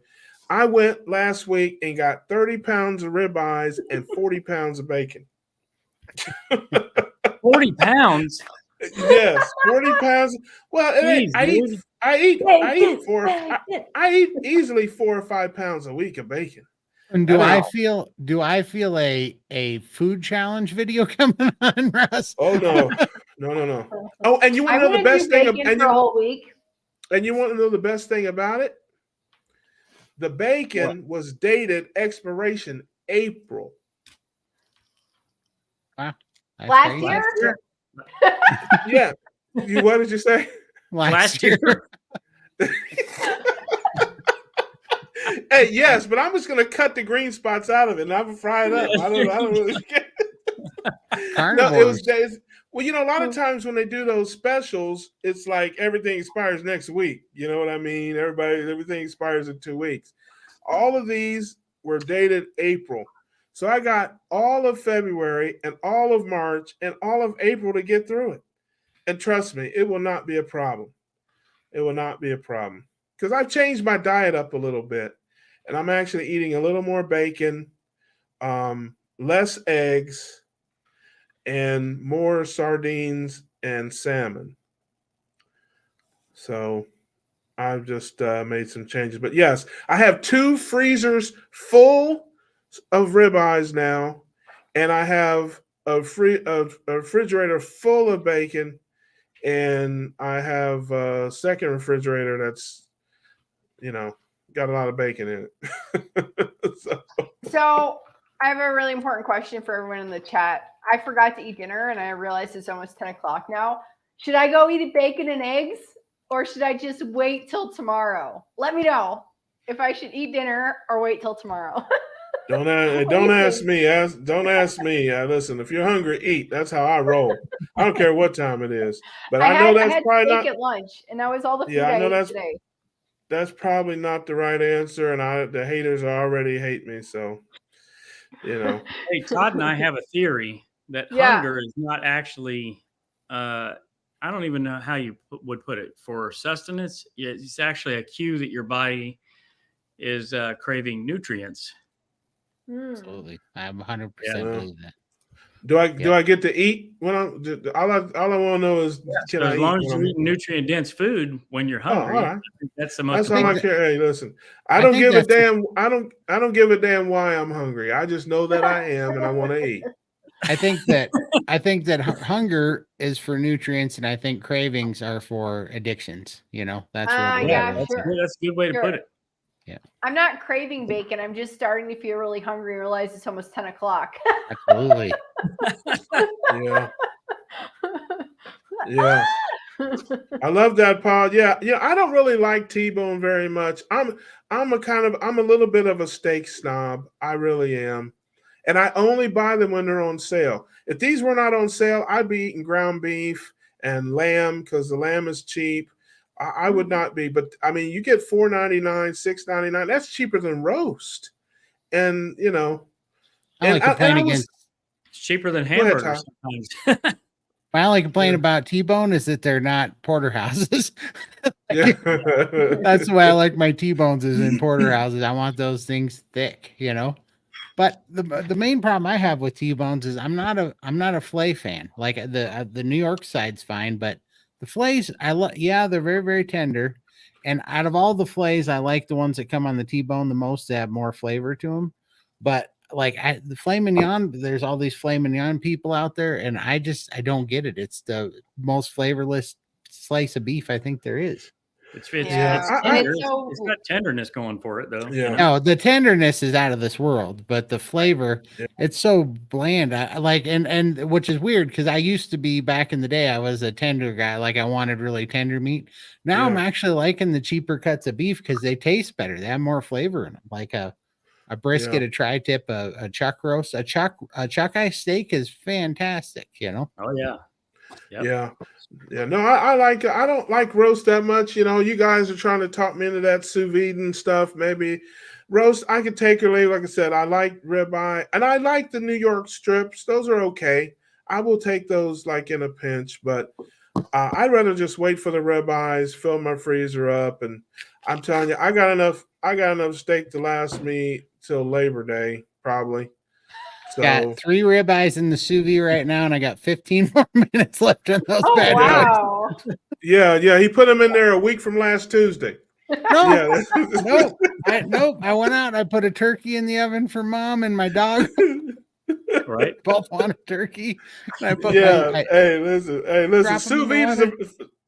I went last week and got 30 pounds of ribeyes and 40 pounds of bacon. 40 pounds. Yes, 40 pounds. Well, Jeez, I eat easily 4 or 5 pounds a week of bacon. And do I feel a food challenge video coming on, Russ? Oh no. No. Oh, and you want to know the best thing for a whole week. And you want to know the best thing about it? The bacon was dated expiration April. Wow. Last year? Yeah. What did you say? Last year. Hey, yes, but I'm just gonna cut the green spots out of it and I'm gonna fry it up. I don't really care. No, it was days. Well, a lot of times when they do those specials, it's like everything expires next week. You know what I mean? Everything expires in 2 weeks. All of these were dated April. So I got all of February and all of March and all of April to get through it. And trust me, it will not be a problem. It will not be a problem. Because I've changed my diet up a little bit. And I'm actually eating a little more bacon, less eggs, and more sardines and salmon. So I've just made some changes. But yes, I have 2 freezers full of ribeyes now, and I have a refrigerator full of bacon, and I have a second refrigerator that's, got a lot of bacon in it. So I have a really important question for everyone in the chat. I forgot to eat dinner, and I realized it's almost 10 o'clock now. Should I go eat bacon and eggs, or should I just wait till tomorrow? Let me know if I should eat dinner or wait till tomorrow. Don't ask me. Don't ask me. Listen, if you're hungry, eat. That's how I roll. I don't care what time it is. But I know that's probably not at lunch, and that was all the food I ate today. That's probably not the right answer, and the haters already hate me. So, Hey, Todd and I have a theory that hunger is not actually. I don't even know how you would put it for sustenance. It's actually a cue that your body is craving nutrients. Absolutely, I 100% believe that. Do I get to eat when all I want to know is can I eat? As long as you're eating nutrient dense food when you're hungry, I think that's the most. That's all I care. Hey, listen, I don't give a damn. I don't give a damn why I'm hungry. I just know that I am and I want to eat. I think that hunger is for nutrients, and I think cravings are for addictions. That's that's a good way to put it. Yeah, I'm not craving bacon. I'm just starting to feel really hungry and realize it's almost 10 o'clock. Absolutely. Yeah. I love that, Paul. Yeah. I don't really like T-bone very much. I'm a little bit of a steak snob. I really am. And I only buy them when they're on sale. If these were not on sale, I'd be eating ground beef and lamb because the lamb is cheap. I would not be, but I mean, you get $4.99, $6.99. That's cheaper than roast, and it's cheaper than hamburgers sometimes. My only complaint about T-bone is that they're not porterhouses. That's the way I like my T-bones is in porterhouses. I want those things thick, But the main problem I have with T-bones is I'm not a fillet fan. Like the New York side's fine, but the fillets, they're very, very tender. And out of all the fillets, I like the ones that come on the T-bone the most that have more flavor to them. But the filet mignon, there's all these filet mignon people out there, and I don't get it. It's the most flavorless slice of beef I think there is. It's got tenderness going for it, though. Yeah. No, the tenderness is out of this world, but the flavor, it's so bland. I like, and which is weird because I used to be back in the day, I was a tender guy. Like I wanted really tender meat. Now I'm actually liking the cheaper cuts of beef because they taste better. They have more flavor in them. Like a brisket, a tri-tip, a chuck roast, a chuck eye steak is fantastic. Oh yeah. Yep. Yeah. No, I don't like roast that much. You guys are trying to talk me into that sous vide and stuff. Maybe roast I could take or leave. Like I said, I like ribeye and I like the New York strips. Those are okay. I will take those like in a pinch, but I'd rather just wait for the ribeyes, fill my freezer up, and I'm telling you, I got enough steak to last me till Labor Day, probably. So Got 3 ribeyes in the sous vide right now, and I got 15 more minutes left in those Oh bad boys. wow! yeah, he put them in there a week from last Tuesday. No, Yeah. nope. I went out. I put a turkey in the oven for Mom and my dog. Right. Both want a turkey. And I put Hey, listen. drop 'em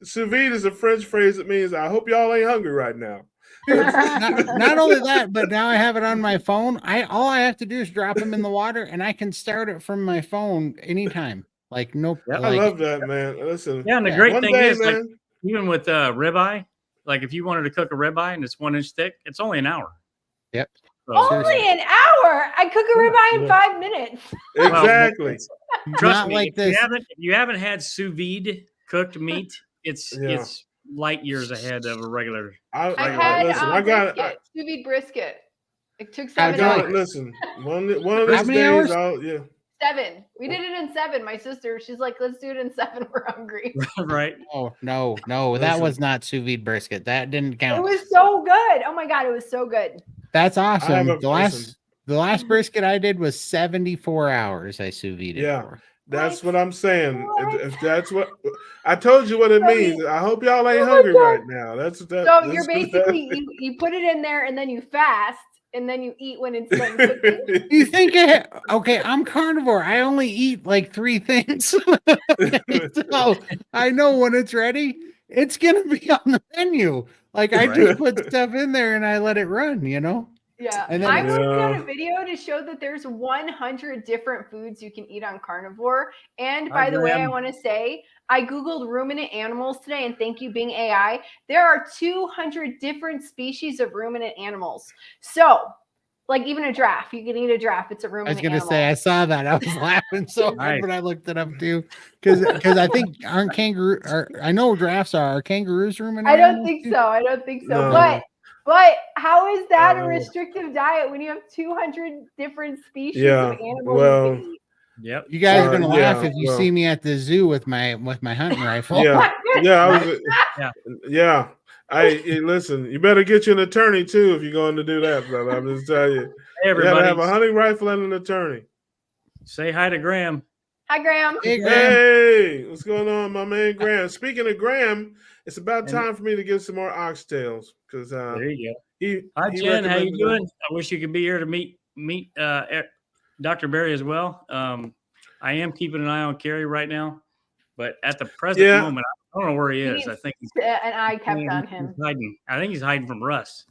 Sous vide is a French phrase that means I hope y'all ain't hungry right now. not only that, but now I have it on my phone. All I have to do is drop them in the water, and I can start it from my phone anytime. Like nope. Yep. I love that, man. Listen. Yeah, and the great one thing day, is, like, man. even with ribeye, like if you wanted to cook a ribeye and it's 1 inch thick, it's only an hour. Yep. So, Only an hour. I cook a ribeye in 5 minutes. Exactly. trust Not me, like if this. you haven't had sous vide cooked meat, it's light years ahead of a regular. I've had listen, I got brisket, sous vide brisket. It took I 7 got it. hours. Listen, one of How these many days, hours? 7. We did it in 7. My sister, she's like, let's do it in 7. We're hungry. Right. Oh no. That Listen. was not sous vide brisket. That didn't It count. was so good. Oh my God, it was so good. That's awesome. listen. The last brisket I did was 74 hours. I sous vide it Yeah. for. That's What? what I'm saying. What? If that's what I told you, what it So means. I hope y'all ain't Oh my hungry God. right now. That's So that's you're basically you put it in there and then you fast and then you eat when it's done cooking. You think okay, I'm carnivore. I only eat like 3 things. Okay, so I know when it's ready, it's gonna be on the menu. Like I just put stuff in there and I let it run, Yeah. And then I'm looking at a video to show that there's 100 different foods you can eat on carnivore. And by the way, I want to say I Googled ruminant animals today, and thank you, Bing AI. There are 200 different species of ruminant animals. So, like even a giraffe, you can eat a giraffe. It's a I ruminant was gonna animal. say I saw that. I was laughing so hard when I looked it up too. Because I think aren't kangaroo I know giraffes are kangaroos ruminant I don't animals think too? so. I don't think so. No. But how is that a restrictive diet when you have 200 different species of animals you can eat? Yep. You guys are gonna laugh yeah, if you see me at the zoo with my hunting rifle. Yeah. Hey, listen, you better get you an attorney too if you're going to do that, brother. I'm just telling you. Hey, You gotta everybody. have a hunting rifle and an attorney. Say hi to Graham. Hi, Graham. Hey, Graham. Hey, what's going on, my man Graham? Speaking of Graham, it's about time for me to get some more oxtails because There you go. he Hi, Jen. How you recommended doing? I wish you could be here to meet Dr. Barry as well. I am keeping an eye on Kerry right now, but at the present moment, I don't know where he is. I think he's an eye kept on him. hiding. I think he's hiding from Russ.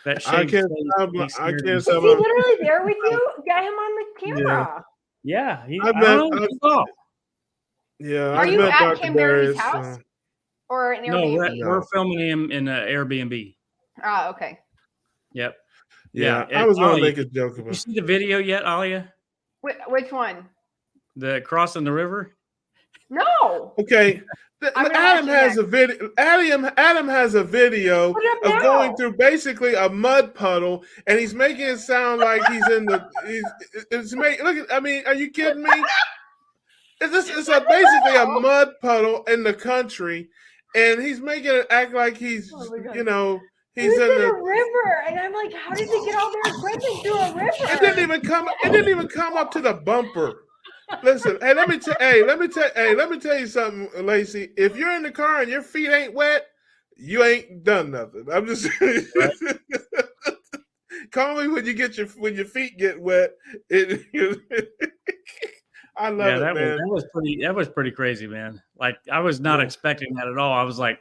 That I shaved can't. face, I can't. Is he literally there with you? Get him on the camera. Yeah, I've Are you met at Dr. Kim Barry's Barry, house or an No, Airbnb? we're filming him in an Airbnb. Oh, okay. Yep. Yeah, I was going to Ollie, make a joke you about. see the video yet, Alia? Which one? The crossing the river? No. Okay. Adam has a video. Adam has a video of going through basically a mud puddle, and he's making it sound like he's in the. Look at. I mean, are you kidding me? It's basically a mud puddle in the country, and he's making it act like he's he's in a river, and I'm like, how did they get all their equipment through a river? It didn't even come up to the bumper. Listen, hey, let me tell you something, Lacey. If you're in the car and your feet ain't wet, you ain't done nothing. I'm just call me when your feet get wet. I love it, man. That was pretty crazy, man. Like I was not expecting that at all. I was like,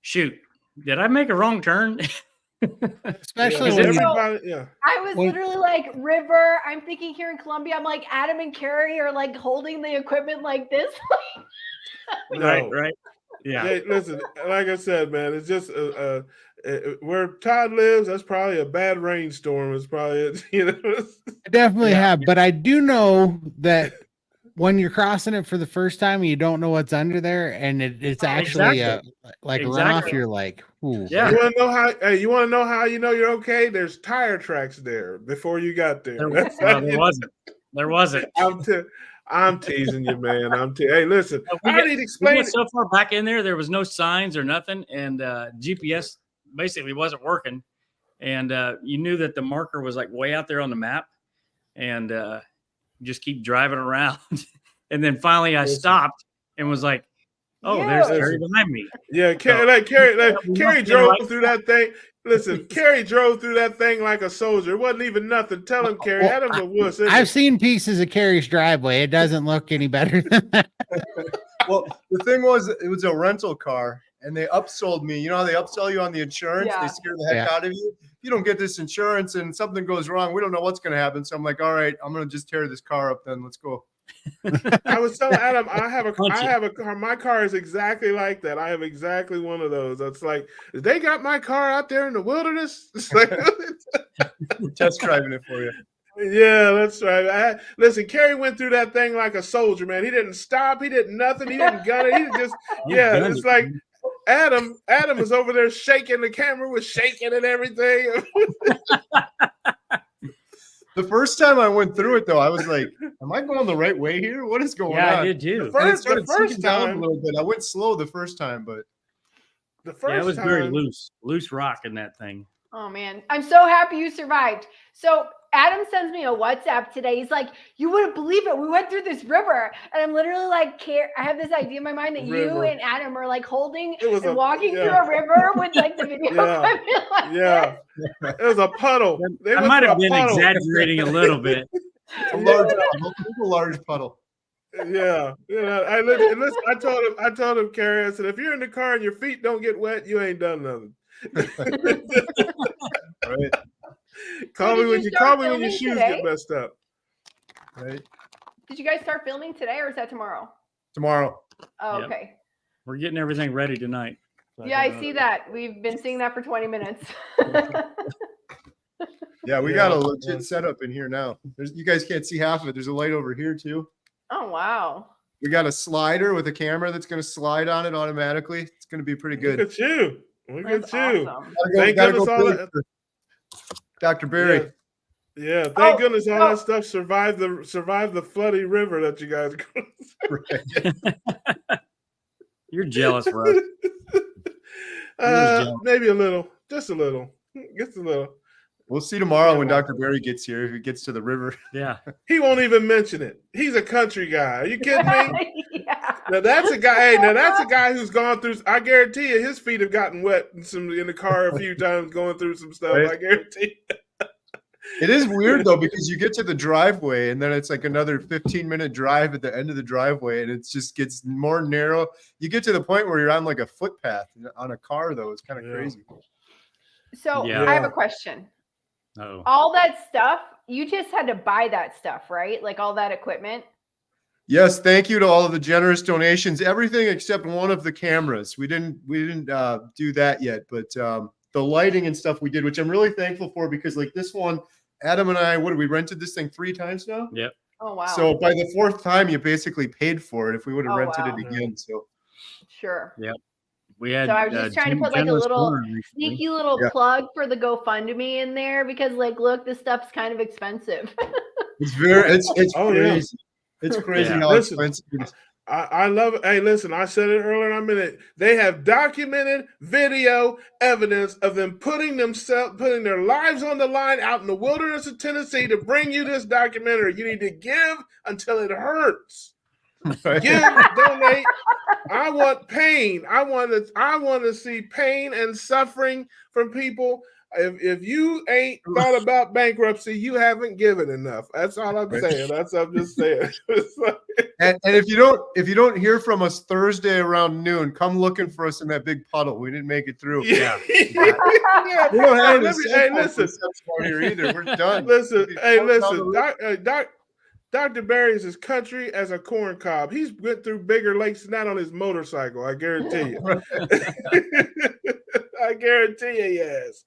shoot, did I make a wrong turn? Especially when everybody, I was literally like, river. I'm thinking here in Colombia, I'm like, Adam and Carrie are like holding the equipment like this. Right. Yeah. Hey, listen, like I said, man, it's just where Todd lives. That's probably a bad rainstorm. It's probably I definitely have, but I do know that when you're crossing it for the first time, you don't know what's under there, and it's actually like runoff. You're like, ooh. Yeah. You want to know how? Hey, you want to know how you know you're okay? There's tire tracks there before you got there. There wasn't. I'm I'm teasing you, man. Hey, listen, We I need to explain. got so far back in there was no signs or nothing, and GPS basically wasn't working. And you knew that the marker was like way out there on the map, and just keep driving around. And then finally I stopped and was like, oh, there's Carrie behind me. Yeah, Carrie drove through that thing. Listen, Carrie drove through that thing like a soldier. It wasn't even nothing. Tell him, Carrie. Adam's a wuss. I've seen pieces of Carrie's driveway. It doesn't look any better than that. Well, the thing was, it was a rental car, and they upsold me. You know how they upsell you on the insurance? Yeah. They scare the heck out of you. If you don't get this insurance and something goes wrong, we don't know what's going to happen. So I'm like, all right, I'm going to just tear this car up then. Let's go. I was telling Adam, I have a car. My car is exactly like that. I have exactly one of those. It's like, they got my car out there in the wilderness. It's like, We're test driving it for you. yeah, that's right. Listen, Kerry went through that thing like a soldier, man. He didn't stop. He didn't nothing. He didn't gun it. He just, yeah, it's like Adam was over there shaking. The camera was shaking and everything. The first time I went through it, though, I was like, am I going the right way here? What is going on? Yeah, I did too. The first time, a little bit. I went slow the first time, but the first it was time, very loose rock in that thing. Oh man, I'm so happy you survived. So Adam sends me a WhatsApp today. He's like, you wouldn't believe it. We went through this river. And I'm literally like, I have this idea in my mind that you and Adam are like holding and walking through a river with like the video. Yeah. It was a puddle. I might have been exaggerating a little bit. a large puddle. Yeah. I told him, Carrie, I said, if you're in the car and your feet don't get wet, you ain't done nothing. Right. Call me when your shoes get messed up. Right. Did you guys start filming today or is that tomorrow? Tomorrow. Oh, Yep. okay. We're getting everything ready tonight. Yeah, I see that. We've been seeing that for 20 minutes. Yeah, we got a legit setup in here now. You guys can't see half of it. There's a light over here too. Oh, wow. We got a slider with a camera that's going to slide on it automatically. It's going to be pretty good. Look at you. Look at you. Awesome. Thank goodness all that. Dr. Barry. Yeah, thank goodness all that stuff survived the floody river that you guys. You're jealous, Russ. Maybe a little, just a little. We'll see tomorrow when Dr. Barry gets here, if he gets to the river. Yeah. He won't even mention it. He's a country guy. Are you kidding me? Yeah. Now that's a guy. Hey, now that's a guy who's gone through. I guarantee you, his feet have gotten wet in the car a few times going through some stuff. Right? I guarantee. It is weird though, because you get to the driveway and then it's like another 15-minute drive at the end of the driveway, and it just gets more narrow. You get to the point where you're on like a footpath on a car, though. It's kind of crazy. So I have a question. Oh. All that stuff, you just had to buy that stuff, right? Like all that equipment. Yes, thank you to all of the generous donations. Everything except one of the cameras. We didn't do that yet, but the lighting and stuff we did, which I'm really thankful for, because like this one, Adam and I, we rented this thing 3 times now? Yep. Oh wow. So by the 4th time, you basically paid for it if we would have rented it again. So sure. Yep. We had. So I was just trying to put like a little sneaky little plug for the GoFundMe in there, because like, look, this stuff's kind of expensive. it's crazy. It's crazy how expensive it is. I love it. Hey, listen, I said it earlier in a minute. They have documented video evidence of them putting their lives on the line out in the wilderness of Tennessee to bring you this documentary. You need to give until it hurts. Right. Give, donate. I want pain. I want to see pain and suffering from people. If you ain't thought about bankruptcy, you haven't given enough. That's all I'm saying. I'm just saying. And if you don't hear from us Thursday around noon, come looking for us in that big puddle. We didn't make it through. Yeah. We don't have listen. Here either. We're done. Listen. Dr. Barry is as country as a corn cob. He's went through bigger lakes than that on his motorcycle. I guarantee you. I guarantee you, yes.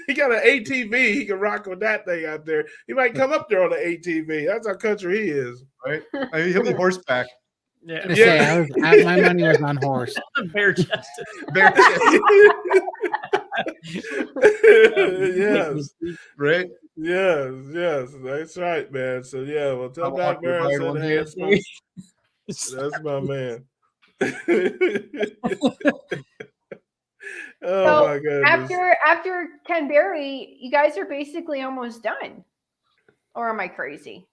He got an ATV. He can rock with that thing out there. He might come up there on the ATV. That's how country he is. Right? I mean, he'll be horseback. Yeah. My money was on horse. Bare chested. Yes. Right? Yes, that's right, man. So yeah, well, tell I'll Doc walk your Bear I hard said, one hey, here. that's my man. Oh So my goodness. after Ken Berry, you guys are basically almost done. Or am I crazy?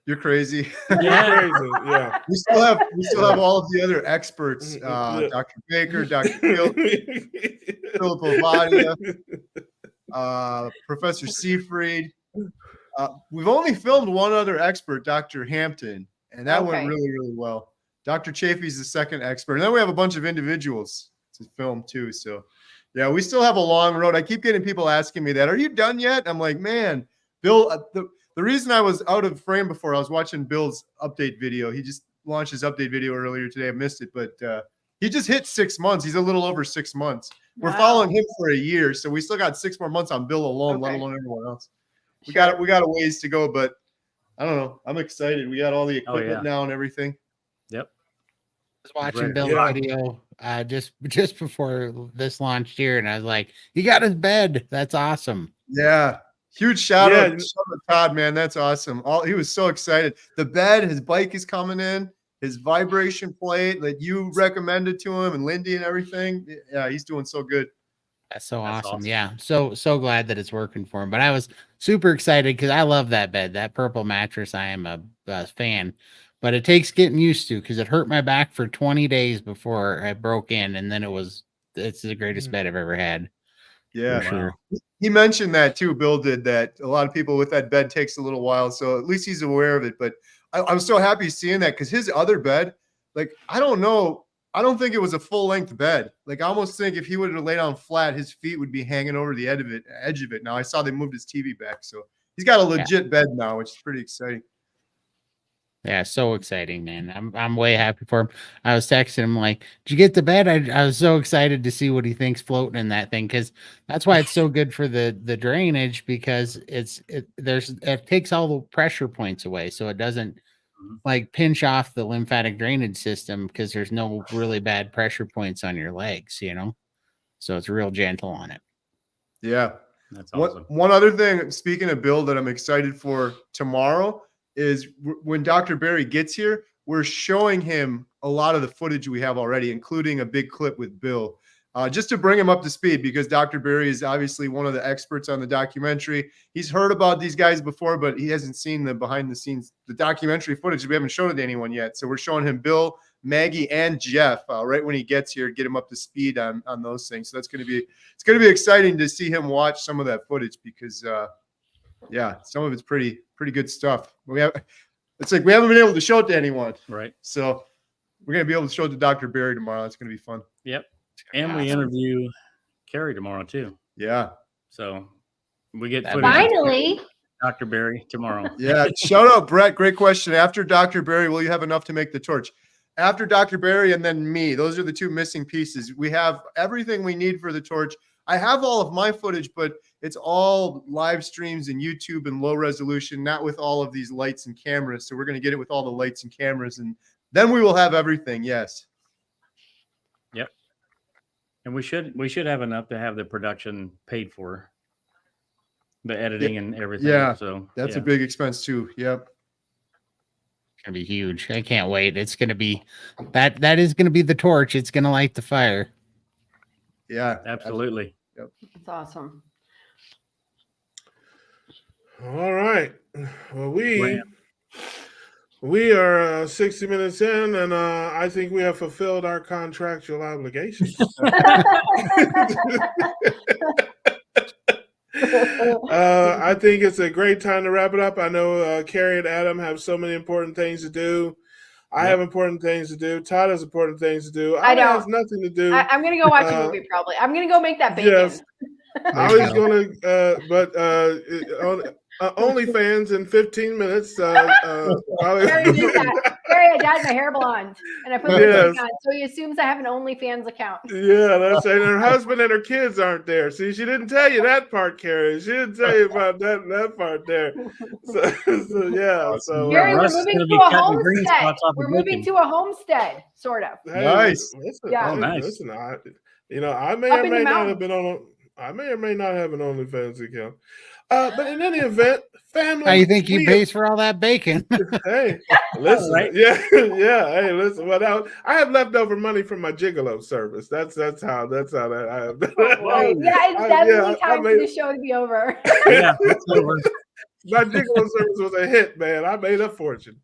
You're crazy. You're crazy. Yeah. We still have all of the other experts, Yeah. Dr. Baker, Dr. Philip Ovadia, Professor Seafried. We've only filmed one other expert, Dr. Hampton, and that went Okay. really, really well. Dr. Chafee's the second expert. And then we have a bunch of individuals to film too. So yeah, we still have a long road. I keep getting people asking me that. Are you done yet? I'm like, man, Bill, the reason I was out of frame before, I was watching Bill's update video. He just launched his update video earlier today. I missed it, but he just hit 6 months. He's a little over 6 months. We're following him for a year, so we still got 6 more months on Bill alone, let alone everyone else. We got a ways to go, but I don't know. I'm excited. We got all the equipment now and everything. Yep. I was watching Bill's video just before this launched here, and I was like, "He got his bed. That's awesome." Yeah. Huge shout out to Todd, man. That's awesome. He was so excited. The bed, his bike is coming in, his vibration plate that you recommended to him, and Lindy and everything. Yeah, he's doing so good. That's awesome. Yeah. So glad that it's working for him. But I was super excited because I love that bed, that purple mattress. I am a fan, but it takes getting used to because it hurt my back for 20 days before I broke in, and then it's the greatest bed I've ever had. Yeah, for sure. He mentioned that too. Bill did that. A lot of people with that bed takes a little while, so at least he's aware of it. But I'm so happy seeing that because his other bed, like, I don't know, I don't think it was a full length bed. Like, I almost think if he would have laid down flat, his feet would be hanging over the edge of it. Now I saw they moved his TV back, so he's got a legit bed now, which is pretty exciting. Yeah, so exciting, man. I'm way happy for him. I was texting him like, "Did you get the bed?" I was so excited to see what he thinks floating in that thing, because that's why it's so good for the drainage, because it takes all the pressure points away, so it doesn't like pinch off the lymphatic drainage system, because there's no really bad pressure points on your legs, so it's real gentle on it. Yeah, that's awesome. One other thing, speaking of Bill, that I'm excited for tomorrow is when Dr. Berry gets here, we're showing him a lot of the footage we have already, including a big clip with Bill, just to bring him up to speed, because Dr. Berry is obviously one of the experts on the documentary. He's heard about these guys before, but he hasn't seen the behind the scenes, the documentary footage. We haven't shown it to anyone yet. So we're showing him Bill, Maggie, and Jeff right when he gets here, get him up to speed on those things. So it's going to be exciting to see him watch some of that footage, because yeah, some of it's pretty good stuff. It's like we haven't been able to show it to anyone. Right. So we're going to be able to show it to Dr. Berry tomorrow. It's going to be fun. Yep. And we interview Carrie tomorrow too. Yeah. So we get finally Dr. Berry tomorrow. Yeah. Shout out, Brett. Great question. After Dr. Berry, will you have enough to make the torch? After Dr. Berry and then me, those are the two missing pieces. We have everything we need for the torch. I have all of my footage, but it's all live streams and YouTube and low resolution, not with all of these lights and cameras. So we're going to get it with all the lights and cameras, and then we will have everything. Yes. Yep. And we should have enough to have the production paid for, the editing and everything. Yeah. So that's a big expense too. Yep. It's gonna be huge. I can't wait. It's gonna be that is gonna be the torch. It's gonna light the fire. Yeah, absolutely. Yep. That's awesome. All right. Well, we are 60 minutes in, and I think we have fulfilled our contractual obligations. I think it's a great time to wrap it up. I know Carrie and Adam have so many important things to do. I have important things to do. Todd has important things to do. I don't. Has nothing to do. I'm going to go watch a movie probably. I'm going to go make that bacon. Yes. I was going to, but OnlyFans in 15 minutes. Carrie did that. Carrie, I dyed my hair blonde, and I put lipstick on, so he assumes I have an OnlyFans account. Yeah, that's right. And her husband and her kids aren't there. See, she didn't tell you that part, Carrie. She didn't tell you about that part there. So yeah. So Carrie, we're moving to a homestead. We're moving to a homestead, sort of. Hey, nice. Listen, yeah. Oh, nice. Listen, I may or may not have been on. I may or may not have an OnlyFans account. But in any event, family. How you think he we- pays for all that bacon? Hey, listen, Right. yeah, yeah. Hey, listen. Well, I have leftover money from my gigolo service. That's how that I have. Right. Yeah, it's definitely time for the show to be over. Yeah, it's over. My gigolo service was a hit, man. I made a fortune.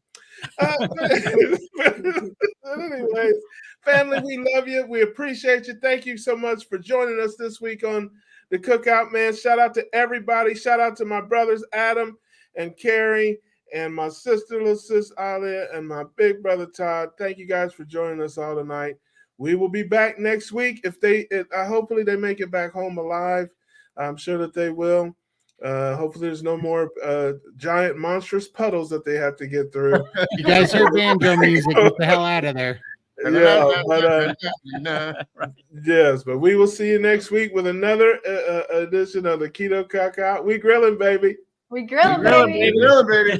Anyways, family, we love you. We appreciate you. Thank you so much for joining us this week on the Cookout, man. Shout out to everybody. Shout out to my brothers Adam and Carrie, and my sister, little sis Alia, and my big brother Todd. Thank you guys for joining us all tonight. We will be back next week. Hopefully they make it back home alive. I'm sure that they will. Hopefully there's no more giant monstrous puddles that they have to get through. You guys hear banjo music? Get the hell out of there. Yeah, but yes, but we will see you next week with another edition of the Keto Cookout. We grilling, baby. We grillin', Grillin', baby. baby. Grillin' Baby.